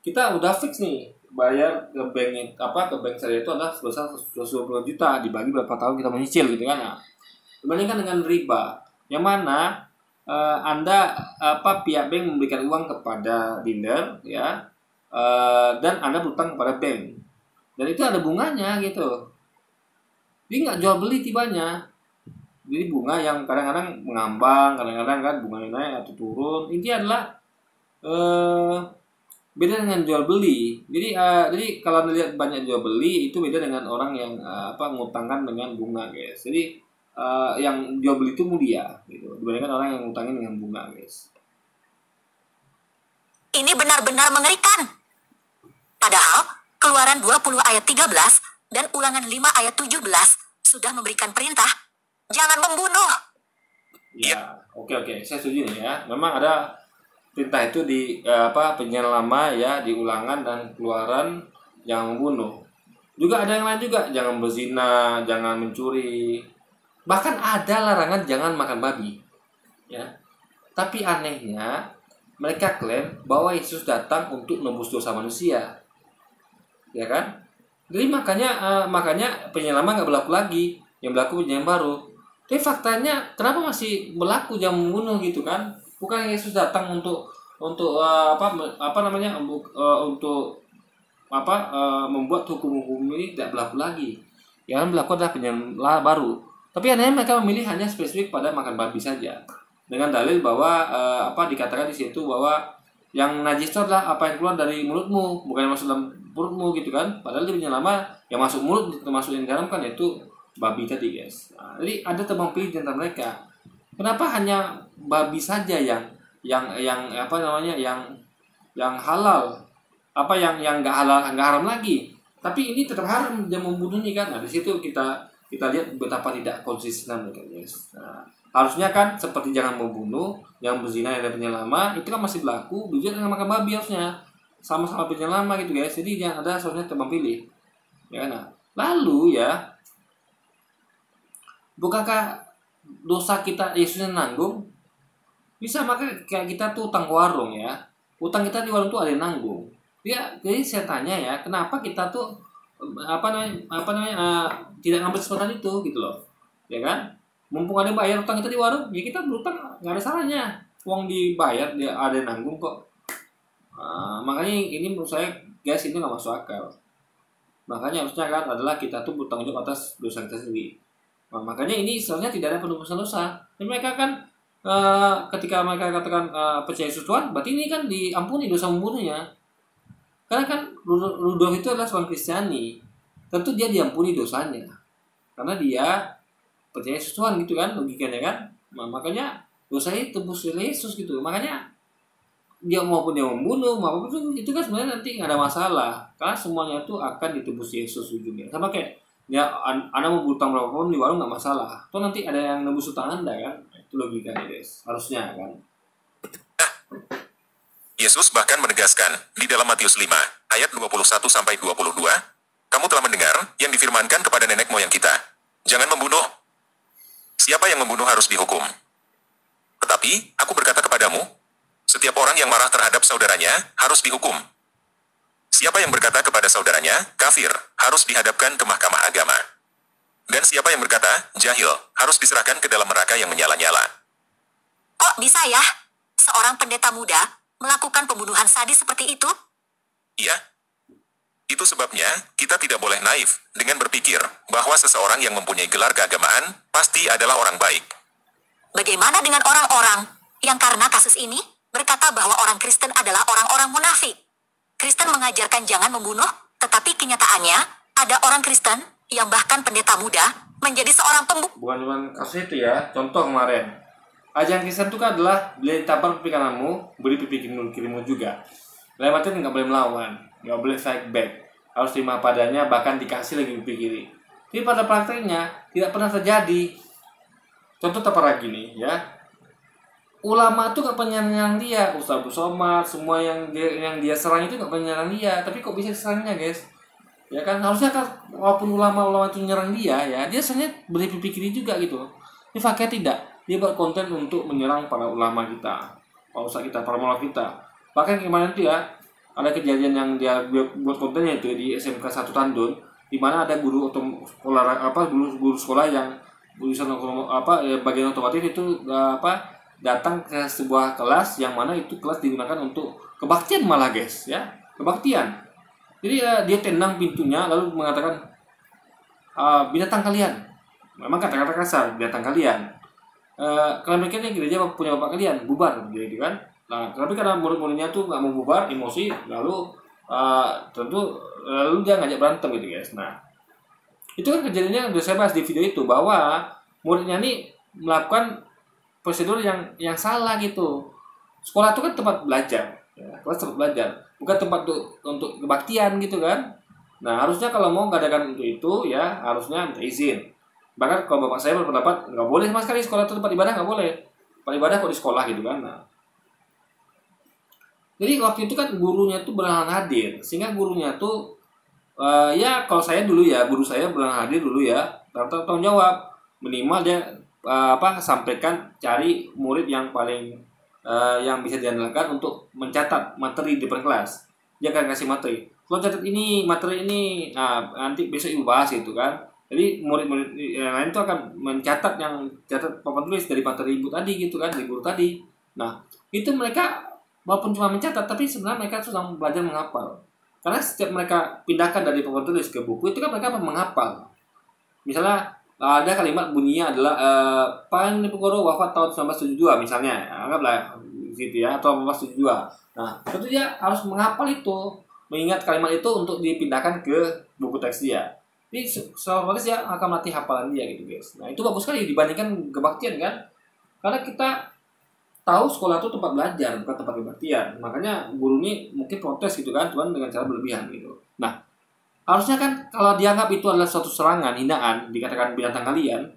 Kita udah fix nih bayar ke bank syariah itu adalah sebesar 120 juta dibagi berapa tahun kita menyicil gitu kan. Nah, dibandingkan dengan riba yang mana Anda pihak bank memberikan uang kepada dealer ya, dan Anda berutang kepada bank, dan itu ada bunganya gitu. Dia nggak jual beli tibanya. Jadi bunga yang kadang-kadang mengambang, kadang-kadang kan bunganya naik atau turun. Intinya adalah beda dengan jual beli. Jadi kalau Anda lihat banyak jual beli itu beda dengan orang yang ngutangkan dengan bunga, guys. Jadi yang jual beli itu mulia gitu dibandingkan orang yang ngutangin dengan bunga, guys. Ini benar-benar mengerikan. Padahal Keluaran 20 ayat 13 dan Ulangan 5 ayat 17 sudah memberikan perintah jangan membunuh. Ya, oke, saya setuju nih ya. Memang ada perintah itu di Perjanjian Lama ya, di Ulangan dan Keluaran, jangan membunuh. Juga ada yang lain juga, jangan berzina, jangan mencuri. Bahkan ada larangan jangan makan babi. Ya. Tapi anehnya mereka klaim bahwa Yesus datang untuk menebus dosa manusia. Ya kan? Jadi makanya Perjanjian Lama nggak berlaku lagi, yang berlaku Perjanjian Baru. Tapi faktanya kenapa masih berlaku jangan membunuh gitu kan? Bukan Yesus datang untuk membuat hukum-hukum ini tidak berlaku lagi. Yang berlaku adalah Perjanjian Baru. Tapi anehnya mereka memilih hanya spesifik pada makan babi saja. Dengan dalil bahwa dikatakan di situ bahwa yang najis itu adalah apa yang keluar dari mulutmu, bukan yang masuk dalam perutmu gitu kan. Padahal di Perjanjian Lama yang masuk mulut termasuk yang dalam kan itu babi tadi, guys. Nah, jadi ada tebang pilih di antara mereka. Kenapa hanya babi saja yang halal, yang nggak halal, nggak haram lagi. Tapi ini tetap haram dia membunuh nih kan. Nah, di situ kita lihat betapa tidak konsisten mereka, guys. Nah, harusnya kan seperti jangan membunuh, yang berzina yang ada Perjanjian Lama itu kan masih berlaku, juga dengan makan babi harusnya sama-sama Perjanjian Lama gitu, guys. Jadi yang ada seharusnya tebang pilih. Ya, nah. Lalu ya, bukankah dosa kita Yesusnya nanggung? Bisa, maka kayak kita tuh utang ke warung ya. Utang kita di warung tuh ada yang nanggung. Ya, jadi saya tanya ya, kenapa kita tuh tidak ngambil kesempatan itu gitu loh. Ya kan? Mumpung ada yang bayar utang kita di warung, ya kita berutang, nggak ada salahnya. Uang dibayar, dia ada yang nanggung kok. Makanya ini menurut saya, guys, ini nggak masuk akal. Makanya harusnya kan adalah kita tuh bertanggung jawab atas dosa kita sendiri. Nah, makanya ini sebenarnya tidak ada penebusan dosa. Dan mereka kan ketika mereka katakan percaya Yesus Tuhan, berarti ini kan diampuni dosa membunuhnya. Karena kan Rudolf itu adalah seorang Kristiani, tentu dia diampuni dosanya karena dia percaya Yesus Tuhan gitu kan, logikanya kan. Nah, makanya dosanya tebus oleh Yesus gitu. Makanya dia maupun dia membunuh maupun itu kan sebenarnya nanti nggak ada masalah karena semuanya itu akan ditebus Yesus ujungnya. Sama kayak ya, Anda mau berutang berapapun di warung nggak masalah. Tuh nanti ada yang nebus utang Anda kan. Itu logikanya, guys. Harusnya kan. Yesus bahkan menegaskan di dalam Matius 5 ayat 21 sampai 22, kamu telah mendengar yang difirmankan kepada nenek moyang kita, jangan membunuh. Siapa yang membunuh harus dihukum. Tetapi aku berkata kepadamu, setiap orang yang marah terhadap saudaranya harus dihukum. Siapa yang berkata kepada saudaranya, kafir, harus dihadapkan ke mahkamah agama. Dan siapa yang berkata, jahil, harus diserahkan ke dalam neraka yang menyala-nyala. Kok bisa ya? Seorang pendeta muda melakukan pembunuhan sadis seperti itu? Iya. Itu sebabnya, kita tidak boleh naif dengan berpikir bahwa seseorang yang mempunyai gelar keagamaan pasti adalah orang baik. Bagaimana dengan orang-orang yang karena kasus ini berkata bahwa orang Kristen adalah orang-orang munafik? Kristen mengajarkan jangan membunuh, tetapi kenyataannya ada orang Kristen yang bahkan pendeta muda menjadi seorang pembunuh. Bukan cuma kasus itu ya, contoh kemarin. Ajaran Kristen itu kan adalah beli tampar pipi kananmu, beri pipi kirimu juga. Dalam artian nggak boleh melawan, nggak boleh fight back, harus terima padanya, bahkan dikasih lagi pipi kiri. Tapi pada prakteknya tidak pernah terjadi. Contoh tepat lagi nih ya. Ulama tuh gak pernah nyerang dia, Ustaz Abu Somad, semua yang dia serang itu gak pernah nyerang dia, tapi kok bisa serangnya, guys? Ya kan, harusnya kan walaupun ulama-ulama itu nyerang dia ya, dia sebenarnya beri pipi kiri juga gitu. Ini fakir tidak, dia buat konten untuk menyerang para ulama kita, para ustaz kita, para maulana kita. Bahkan kemarin itu ya, ada kejadian yang dia buat kontennya itu di SMK 1 Tandun, di mana ada guru sekolah yang lulusan bagian otomotif itu datang ke sebuah kelas yang mana itu kelas digunakan untuk kebaktian malah guys ya, kebaktian. Jadi dia tendang pintunya lalu mengatakan, binatang kalian, memang kata-kata kasar, binatang kalian, kalian pikir ini gereja punya bapak kalian, bubar gitu kan. Nah tapi karena murid-muridnya tuh nggak mau bubar, emosi, lalu lalu dia ngajak berantem gitu guys. Nah itu kan kejadiannya udah saya bahas di video itu, bahwa muridnya ini melakukan prosedur yang salah gitu. Sekolah itu kan tempat belajar ya, kelas tempat belajar, bukan tempat untuk kebaktian gitu kan. Nah harusnya kalau mau ngadakan untuk itu ya harusnya minta izin. Bahkan kalau bapak saya berpendapat nggak boleh sama sekali sekolah itu tempat ibadah, nggak boleh tempat ibadah kok di sekolah gitu kan. Nah, jadi waktu itu kan gurunya tuh berhalangan hadir, sehingga gurunya tuh ya kalau saya dulu ya, guru saya berhalangan hadir dulu ya, tanggung jawab minimal dia sampaikan, cari murid yang paling yang bisa diandalkan untuk mencatat materi di depan kelas. Dia akan kasih materi, kalau catat ini materi ini, nanti besok ibu bahas gitu kan. Jadi murid-murid yang lain itu akan mencatat papan tulis dari materi ibu tadi gitu kan, dari guru tadi. Nah itu mereka walaupun cuma mencatat, tapi sebenarnya mereka sedang belajar menghafal. Karena setiap mereka pindahkan dari papan tulis ke buku itu kan mereka menghafal. Misalnya ada kalimat bunyinya adalah Pak Diponegoro wafat tahun 1972 misalnya, anggaplah gitu ya, atau 1972. Nah tentu dia harus menghafal itu, mengingat kalimat itu untuk dipindahkan ke buku teks dia. Jadi otomatis dia akan melatih hafalan dia gitu guys. Nah itu bagus sekali dibandingkan kebaktian kan, karena kita tahu sekolah itu tempat belajar bukan tempat kebaktian. Makanya guru ini mungkin protes gitu kan, cuman dengan cara berlebihan gitu. Nah harusnya kan kalau dianggap itu adalah suatu serangan, hinaan, dikatakan binatang kalian,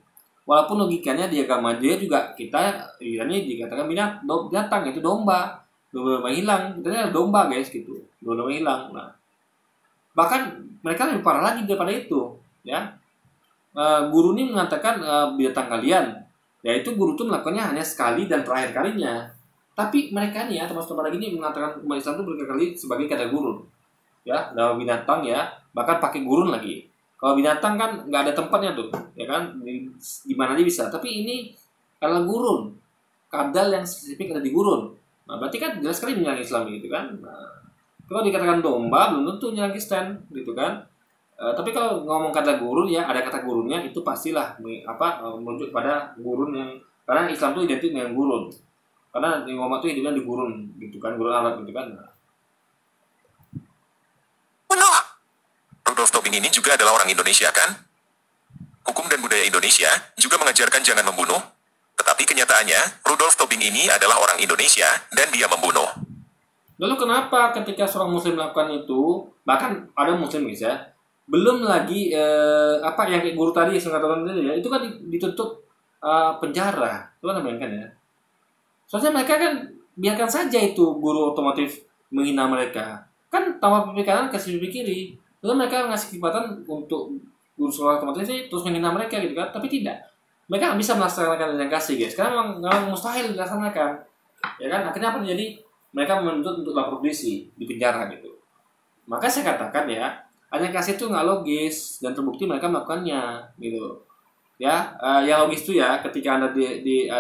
walaupun logikanya di agama dia juga kita ini dikatakan binatang, itu domba hilang, kita domba guys gitu, domba hilang. Nah bahkan mereka lebih parah lagi daripada itu ya. Guru ini mengatakan binatang kalian, yaitu guru itu melakukannya hanya sekali dan terakhir kalinya. Tapi mereka nih ya, termasuk lagi ini mengatakan umat Islam itu berkali-kali sebagai kata gurun ya, dalam binatang ya, bahkan pakai gurun lagi. Kalau binatang kan nggak ada tempatnya tuh ya kan, di mana aja bisa. Tapi ini adalah gurun, kadal yang spesifik ada di gurun. Nah berarti kan jelas sekali menyerang Islam gitu kan. Nah, kalau dikatakan domba belum tentu menyerang Kristen gitu kan. Tapi kalau ngomong kata gurun ya, ada kata gurunnya, itu pastilah merujuk pada gurun yang, karena Islam itu identik dengan gurun. Karena di Muhammad itu hidupnya di gurun gitu kan, gurun Arab gitu kan. Rudolf Tobing ini juga adalah orang Indonesia kan? Hukum dan budaya Indonesia juga mengajarkan jangan membunuh. Tetapi kenyataannya, Rudolf Tobing ini adalah orang Indonesia dan dia membunuh. Lalu kenapa ketika seorang muslim melakukan itu, bahkan ada muslim guys ya, belum lagi yang kayak guru tadi yang katakan tadi ya, itu kan ditutup penjara, itu kan bayangkan ya. Soalnya mereka kan biarkan saja itu guru otomotif menghina mereka, kan tanpa pemikiran kasih kiri. Lalu mereka ngasih kesempatan untuk guru sekolah otomotif ini terus menghina mereka gitu kan, tapi tidak. Mereka nggak bisa melaksanakan yang kasih guys, karena memang mustahil dilaksanakan. Ya kan, akhirnya apa terjadi? Mereka menuntut untuk lapor polisi di penjara gitu. Maka saya katakan ya, hanya kasih itu nggak logis dan terbukti mereka melakukannya gitu. Ya, yang logis itu ya, ketika Anda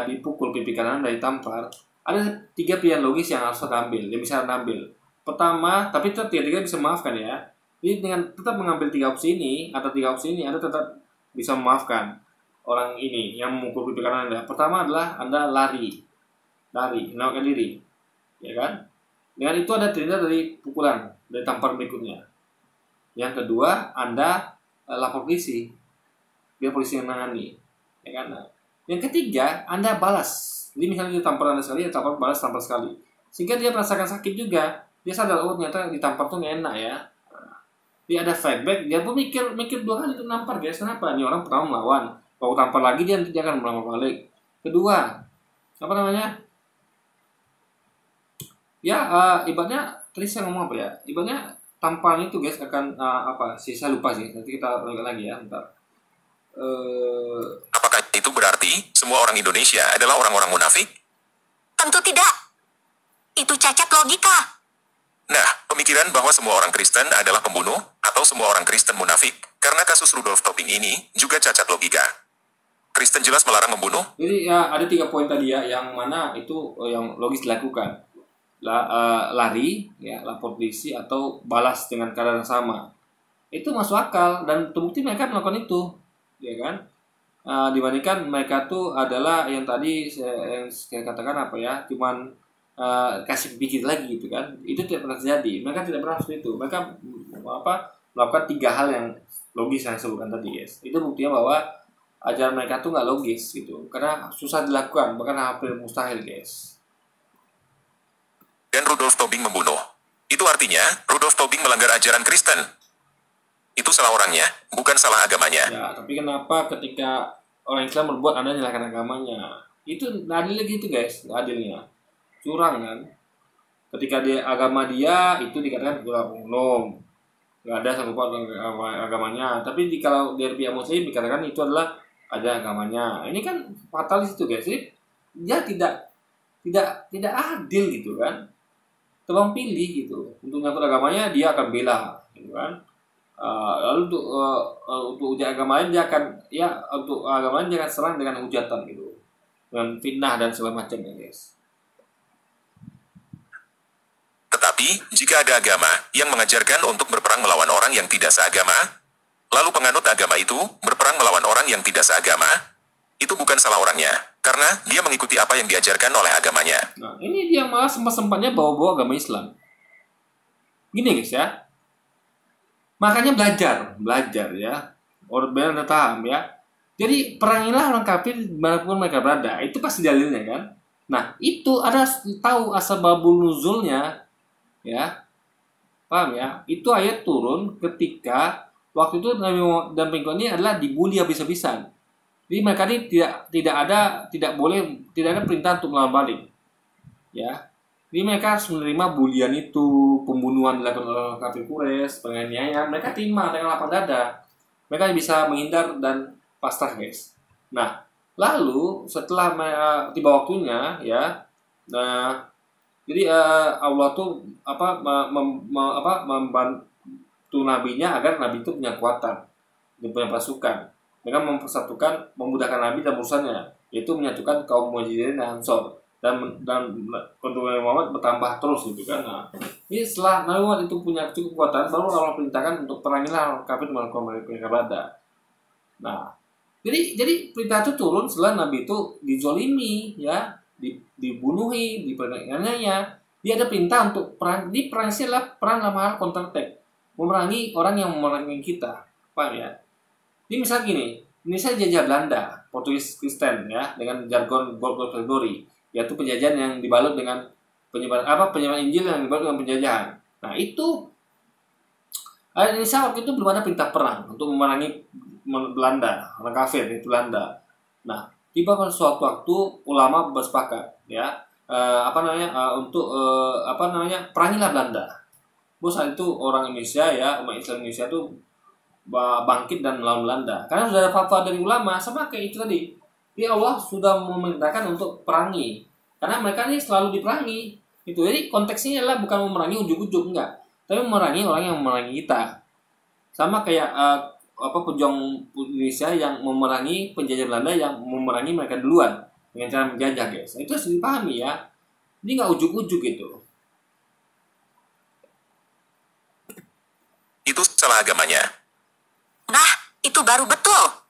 dipukul pipi kanan dari tampar, ada 3 pilihan logis yang harus Anda ambil, yang bisa Anda ambil. Pertama, tapi tetap tiga bisa memaafkan ya. Jadi dengan tetap mengambil 3 opsi ini atau 3 opsi ini, Anda tetap bisa memaafkan orang ini yang memukul pipi kanan Anda. Pertama adalah Anda lari, menyelamatkan diri, ya kan? Dengan itu Anda terhindar dari pukulan, dari tampar berikutnya. Yang kedua, Anda lapor polisi, biar polisi yang menangani, ya kan? Nah, yang ketiga, Anda balas. Jadi misalnya dia tampar Anda sekali, dia tampar sekali, sehingga dia merasakan sakit juga. Dia sadar, oh ternyata ditampar tuh nggak enak ya. Dia ada feedback, dia pun mikir 2 kali untuk nampar guys. Kenapa? Ini orang pertama melawan, kalau tampar lagi dia akan melawan balik. Kedua, ibaratnya tadi saya ngomong apa ya? Ibaratnya tamparan itu guys akan saya lupa sih. Nanti kita ulangi lagi ya, bentar. Apakah itu berarti semua orang Indonesia adalah orang-orang munafik? Tentu tidak. Itu cacat logika. Nah, pemikiran bahwa semua orang Kristen adalah pembunuh atau semua orang Kristen munafik karena kasus Rudolf Tobing ini juga cacat logika. Kristen jelas melarang membunuh. Jadi ya ada 3 poin tadi ya, yang mana itu yang logis dilakukan. Lari, ya, lapor polisi atau balas dengan cara yang sama. Itu masuk akal dan terbukti mereka melakukan itu, ya kan? Dibandingkan mereka tuh adalah yang tadi yang saya katakan apa ya, cuman kasih pikir lagi gitu kan. Itu tidak pernah terjadi. Mereka tidak pernah seperti itu. Mereka melakukan 3 hal yang logis yang saya sebutkan tadi, guys. Itu buktinya bahwa ajaran mereka tuh nggak logis gitu, karena susah dilakukan, bahkan hampir mustahil, guys. Dan Rudolf Tobing membunuh. Itu artinya Rudolf Tobing melanggar ajaran Kristen. Itu salah orangnya, bukan salah agamanya. Ya, tapi kenapa ketika orang Islam berbuat Anda menyalahkan agamanya? Itu nggak adil gitu, guys, nggak adilnya. Curang kan? Ketika agama dia itu dikatakan curang umum, nggak ada sangkut paut agamanya. Tapi kalau dari pihak Muslim dikatakan itu adalah ada agamanya. Ini kan fatalis itu, guys. Jadi dia tidak adil gitu kan. Tebang pilih gitu. Untuk nyangkut agamanya dia akan bela gitu kan. Lalu untuk ujian agama lain dia akan untuk agama lain dia akan serang dengan hujatan gitu. Dengan fitnah dan segala macamnya, guys. Tetapi, jika ada agama yang mengajarkan untuk berperang melawan orang yang tidak seagama, lalu penganut agama itu berperang melawan orang yang tidak seagama, itu bukan salah orangnya, karena dia mengikuti apa yang diajarkan oleh agamanya. Nah, ini dia malah sempat-sempatnya bawa-bawa agama Islam. Gini, guys ya. Makanya belajar ya. Orang benar paham ya. Jadi perangilah orang kafir dimanapun mereka berada. Itu pasti dalilnya kan. Nah, itu ada tahu asbabun nuzulnya ya. Paham ya? Itu ayat turun ketika waktu itu Nabi Muhammad dan pengikut ini adalah dibully habis-habisan. Jadi mereka ini tidak ada perintah untuk melawan balik. Ya. Jadi mereka harus menerima bulian itu, pembunuhan dilakukan oleh orang kafir Quraisy, penganiayaan, mereka terima dengan lapang dada. Mereka bisa menghindar dan pasrah, guys. Nah, lalu setelah tiba waktunya ya, jadi Allah tuh membantu nabinya agar nabi itu punya kekuatan, punya pasukan. Mereka mempersatukan, memudahkan nabi dan urusannya, yaitu menyatukan kaum Muhajirin dan Ansor. Dan keuntungan Muhammad bertambah terus gitu kan. Nah, ini setelah Nabi Muhammad itu punya cukup kekuatan, baru Allah perintahkan untuk perangilah orang kafir melakukan mereka berada. Nah, jadi perintah itu turun setelah Nabi itu dizolimi ya, dibunuhi, diperdagangkannya. Dia ada perintah untuk perang. Di perang ini adalah perang dalam hal counter attack, memerangi orang yang memerangi kita. Paham ya? Ini misal gini, Indonesia jajah Belanda, Portugis Kristen ya, dengan jargon World Category, yaitu penjajahan yang dibalut dengan penyebaran Injil yang dibalut dengan penjajahan. Nah, itu Indonesia waktu itu belum ada perintah perang untuk memerangi Belanda, orang kafir itu Belanda. Nah, tiba pada suatu waktu ulama bersepakat ya, perangilah Belanda. Saat itu orang Indonesia ya, umat Islam Indonesia itu bangkit dan melawan Belanda. Karena sudah ada fatwa dari ulama, sama kayak itu tadi. Jadi Allah sudah memerintahkan untuk perangi, karena mereka ini selalu diperangi. Itu jadi konteksnya adalah bukan memerangi ujuk-ujuk, enggak, tapi memerangi orang yang memerangi kita. Sama kayak pejuang Indonesia yang memerangi penjajah Belanda yang memerangi mereka duluan dengan cara menjajah, guys. Itu harus dipahami ya. Ini nggak ujuk-ujuk gitu. Itu salah agamanya. Nah, itu baru betul.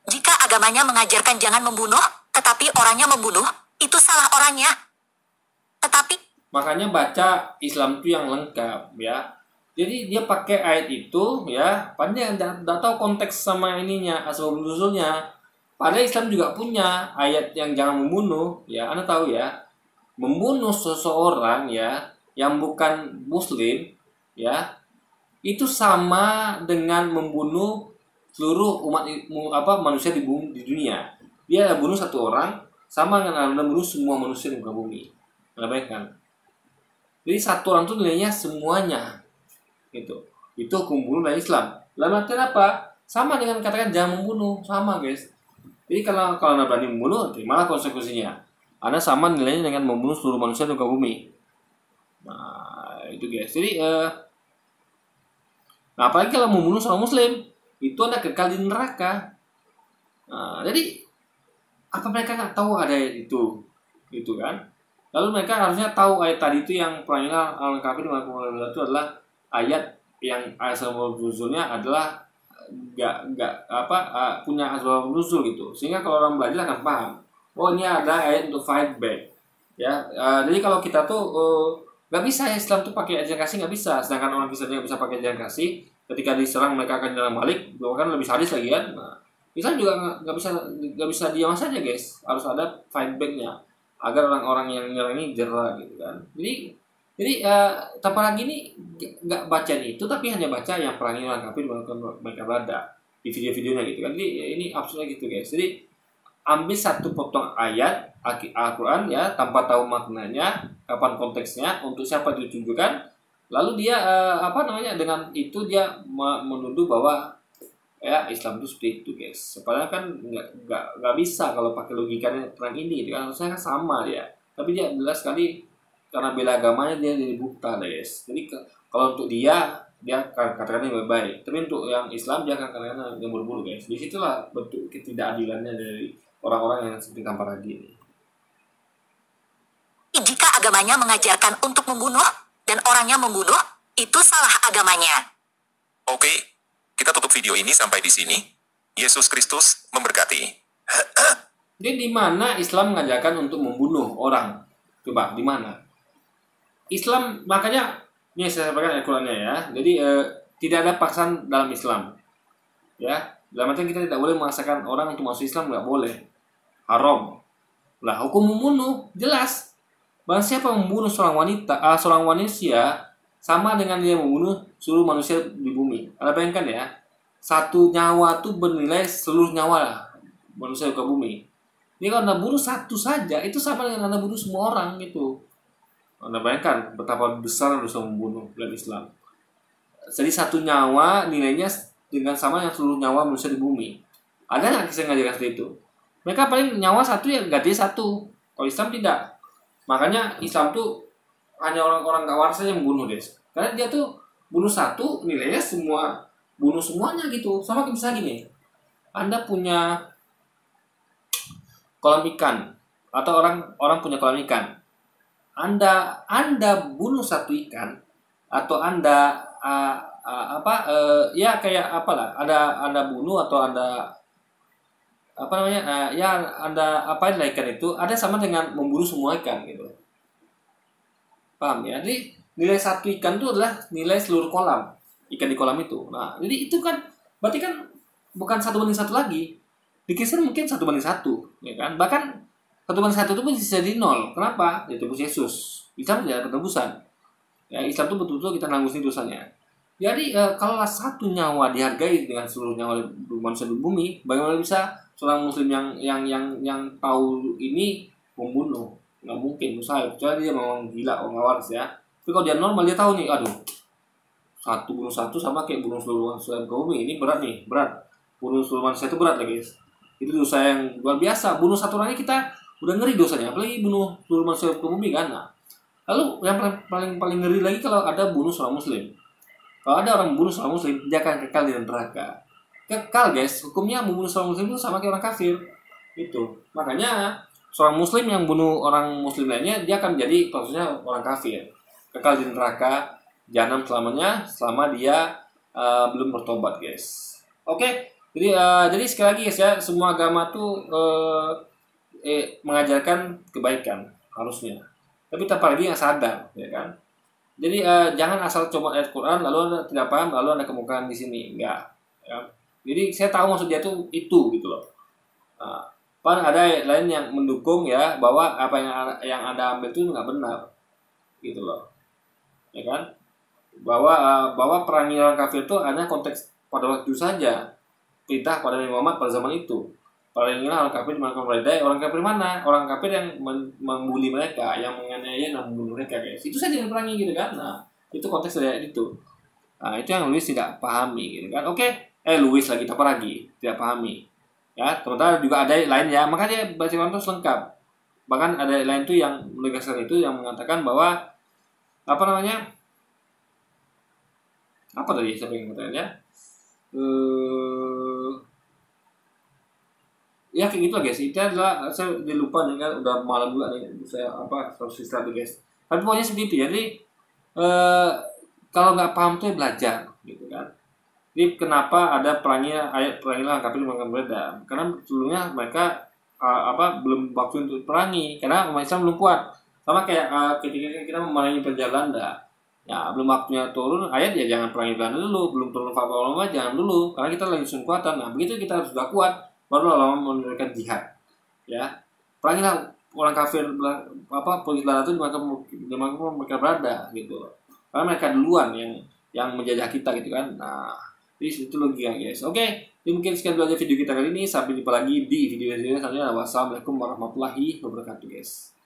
Jika agamanya mengajarkan jangan membunuh, tetapi orangnya membunuh, itu salah orangnya. Tetapi makanya baca Islam itu yang lengkap ya. Jadi dia pakai ayat itu ya, padahal enggak tahu konteks sama ininya, asal nuzulnya. Padahal Islam juga punya ayat yang jangan membunuh ya. Anda tahu ya, membunuh seseorang ya yang bukan muslim ya, itu sama dengan membunuh seluruh manusia di dunia. Dia bunuh satu orang sama dengan Anda bunuh semua manusia di muka bumi. Anda bayangkan. Jadi satu orang itu nilainya semuanya. Gitu. Itu hukum bunuh dari Islam. Dalam artian apa? Sama dengan katakan jangan membunuh, sama, guys. Jadi kalau Anda berani membunuh, terimalah konsekuensinya. Anda sama nilainya dengan membunuh seluruh manusia di muka bumi. Nah, itu, guys. Jadi apalagi kalau membunuh seorang muslim, itu Anda kekal di neraka. Nah, jadi apa mereka nggak tahu ada ayat itu, gitu kan? Lalu mereka harusnya tahu ayat tadi itu yang perangilah orang kafir itu adalah ayat yang asal nuzulnya adalah punya asal nuzul gitu. Sehingga kalau orang belajar akan paham. Oh ini ada ayat untuk fight back. Ya, jadi kalau kita tuh nggak bisa ya Islam tuh pakai ajaran kasih nggak bisa. Sedangkan orang Kristen nggak bisa pakai ajaran kasih. Ketika diserang mereka akan jalan balik, bahkan lebih sadis lagi kan. Nah, Islam juga nggak bisa diam saja guys. Harus ada fight backnya agar orang-orang yang nyerang ini jerah gitu kan. Jadi tanpa lagi ini nggak baca itu tapi hanya baca yang perangi orang kafir mereka berada di video-videonya gitu kan. Jadi ini absurd gitu guys. Jadi ambil satu potong ayat Al-Quran ya tanpa tahu maknanya, kapan konteksnya, untuk siapa ditujukan, lalu dia dengan itu dia menuduh bahwa ya Islam itu seperti itu guys. Padahal kan nggak bisa kalau pakai logikanya terang ini, gitu kan harusnya kan sama dia. Tapi dia jelas sekali karena bela agamanya dia jadi buta guys. Jadi kalau untuk dia katakan yang baik, tapi untuk yang Islam dia akan katakan yang buruk guys. Disitulah bentuk ketidakadilannya dari orang-orang yang seperti Kamparagi ini. Jika agamanya mengajarkan untuk membunuh dan orangnya membunuh, itu salah agamanya. Oke, kita tutup video ini sampai di sini. Yesus Kristus memberkati. Jadi di mana Islam mengajarkan untuk membunuh orang? Coba di mana? Islam makanya ini saya sampaikan Al-Qur'annya ya. Jadi tidak ada paksaan dalam Islam. Ya, dalam artian kita tidak boleh memaksakan orang untuk masuk Islam, nggak boleh. Haram. Lah hukum membunuh jelas. Barang siapa membunuh seorang manusia sama dengan dia membunuh seluruh manusia di bumi. Anda bayangkan ya, satu nyawa tuh bernilai seluruh nyawa manusia di bumi. Jadi kalau Anda bunuh satu saja, itu sama dengan Anda bunuh semua orang gitu. Anda bayangkan betapa besar dosa membunuh dalam Islam. Jadi satu nyawa nilainya dengan sama yang seluruh nyawa manusia di bumi. Ada nggak kisah ngajarkan seperti itu? Mereka paling nyawa satu ya ganti satu. Kalau Islam tidak. Makanya Islam tuh hanya orang-orang gak waras saja yang membunuh guys. Karena dia tuh bunuh satu nilainya bunuh semuanya gitu. Sama kayak misalnya gini. Anda punya kolam ikan atau orang punya kolam ikan. Anda bunuh satu ikan atau Anda Anda bunuh atau Anda Anda apain lah ikan itu ada sama dengan membunuh semua ikan gitu. Paham ya? Jadi nilai satu ikan itu adalah nilai seluruh kolam ikan di kolam itu. Nah, jadi itu kan berarti kan bukan 1:1 lagi. Di Kristen mungkin 1:1, ya kan? Bahkan 1:1 itu pun bisa jadi 0. Kenapa? Ya tebus Yesus. Islam tidak ada penebusan. Ya, Islam itu betul-betul kita nanggusin dosanya. Jadi kalau satu nyawa dihargai dengan seluruh nyawa manusia di bumi, bagaimana bisa seorang muslim yang tahu ini membunuh? Nggak mungkin, mustahil. Kecuali dia memang gila, orang waras ya. Tapi kalau dia normal, dia tahu nih, aduh, satu bunuh satu sama kayak bunuh seluruh manusia di bumi. Ini berat nih, berat. Bunuh seluruh manusia itu berat lagi, guys. Itu dosa yang luar biasa. Bunuh satu orang kita udah ngeri dosanya, apalagi bunuh seluruh manusia di bumi kan. Nah, lalu yang paling ngeri lagi kalau ada bunuh seorang muslim. Kalau ada orang membunuh seorang muslim, dia akan kekal di neraka. Kekal guys, hukumnya membunuh seorang muslim itu sama kayak orang kafir. Itu. Makanya seorang muslim yang bunuh orang muslim lainnya, dia akan jadi maksudnya orang kafir. Kekal di neraka, jahanam selamanya, selama dia belum bertobat guys. Oke, jadi sekali lagi guys ya, semua agama tuh mengajarkan kebaikan harusnya. Tapi tanpa lagi yang sadar, ya kan? Jadi jangan asal coba ayat Quran lalu Anda tidak paham lalu Anda kemukakan di sini, enggak. Ya. Jadi saya tahu maksud dia tuh itu gitu loh. Ada ayat lain yang mendukung ya bahwa apa yang Anda ambil itu nggak benar, gitu loh, ya kan? Bahwa perangi orang kafir itu hanya konteks pada waktu saja, perintah pada Nabi Muhammad pada zaman itu. Perangilah orang kafir melakukan peridai. Orang kafir mana? Orang kafir yang membuli mereka, yang menganiaya dan membunuh mereka guys. Itu saja yang perangi gitu kan. Nah, itu konteks dari itu. Nah, itu yang Louis tidak pahami gitu kan. Oke. Louis lagi apa lagi? Tidak pahami. Ya, ternyata juga ada lain ya. Makanya baca Quran itu lengkap. Bahkan ada lain tuh yang menegaskan itu yang mengatakan bahwa apa tadi saya pengen katakan ya. ya kayak gitu lah guys. Itu adalah saya udah lupa nih kan, udah malam juga nih saya harus istirahat guys. Tapi pokoknya seperti itu. Jadi kalau nggak paham tuh belajar gitu kan. Jadi kenapa ada ayat perangilah lengkapi dengan berbeda? Karena sebelumnya mereka belum waktu untuk perangi, karena umat Islam belum kuat. Sama kayak ketika kita memerangi penjajah, ya belum waktunya turun ayat ya jangan perangi Belanda dulu, belum turun fatwa ulama jangan dulu, karena kita lagi sun kuatan. Nah begitu kita harus sudah kuat, baru ulama menunjukkan jihad. Ya perangilah orang kafir polis Belanda itu di mana mereka berada gitu. Karena mereka duluan yang menjajah kita gitu kan. Nah itu logika guys. Oke, mungkin sekian dulu aja video kita kali ini. Sampai jumpa lagi di video selanjutnya. Wassalamualaikum warahmatullahi wabarakatuh guys.